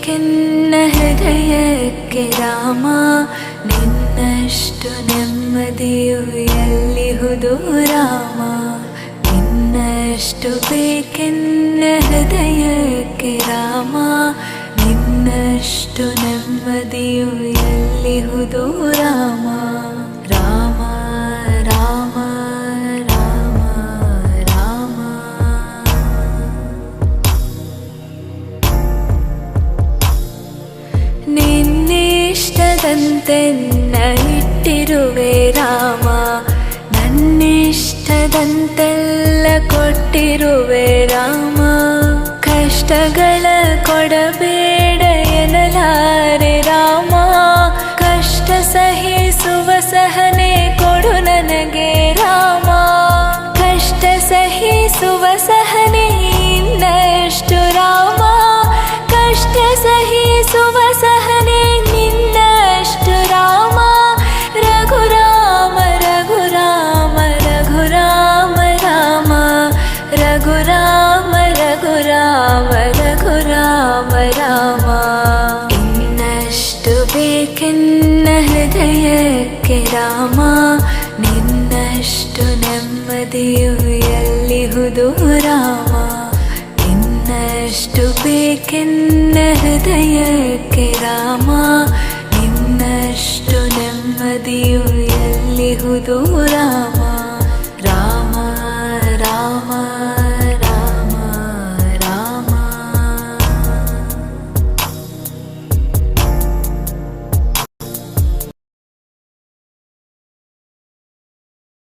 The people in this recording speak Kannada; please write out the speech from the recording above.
ಬೇಕೆನ್ನ ಹೃದಯಕ್ಕೆ ರಾಮ, ನಿನ್ನಷ್ಟು ನೆಮ್ಮದಿಯು ಎಲ್ಲಿಹುದು ರಾಮ. ನಿನ್ನಷ್ಟು ಬೇಕೆನ್ನ ಹೃದಯಕ್ಕೆ ರಾಮ, ನಿನ್ನಷ್ಟು ನೆಮ್ಮದಿಯು ಎಲ್ಲಿಹುದು ರಾಮ. ರಾಮ ರಾಮ ರಾಮ ರಾಮ. ನಿನ್ನಿಷ್ಟದಂತೆನ್ನ ಇಟ್ಟಿರುವೆ ರಾಮ, ನನ್ನಿಷ್ಟದಂತೆಲ್ಲ ಕೊಟ್ಟಿರುವೆ ರಾಮ. ಕಷ್ಟಗಳ ಕೊಡಬೇಡ ಎನ್ನಲಾರೆ ರಾಮ, ಕಷ್ಟ ಸಹಿಸುವ ಸಹನೆ ಕೊಡು ನನಗೆ ರಾಮ. ಕಷ್ಟ ಸಹಿಸುವ ಸಹನೆ ಇನ್ನಷ್ಟು ರಾಮ, ಕಷ್ಟ ಸಹಿಸುವ ಸಹನೆ ನಿನ್ನಷ್ಟು ರಾಮ. ರಘುರಾಮ ರಘುರಾಮ ರಘುರಾಮ ರಾಮ, ರಘುರಾಮ ರಘುರಾಮ ರಘುರಾಮ ರಾಮ. ಇನ್ನಷ್ಟು ಬೇಕೆನ್ನ ಹೃದಯಕ್ಕೆ ರಾಮ, ನಿನ್ನಷ್ಟು ನೆಮ್ಮದಿಯು ಎಲ್ಲಿಹುದು ರಾಮ. ಇನ್ನಷ್ಟು ಬೇಕೆನ್ನ ಹೃದಯಕ್ಕೆ ರಾಮ, ನಿನ್ನಷ್ಟು ನೆಮ್ಮದಿಯು ಎಲ್ಲಿಹುದು ರಾಮ.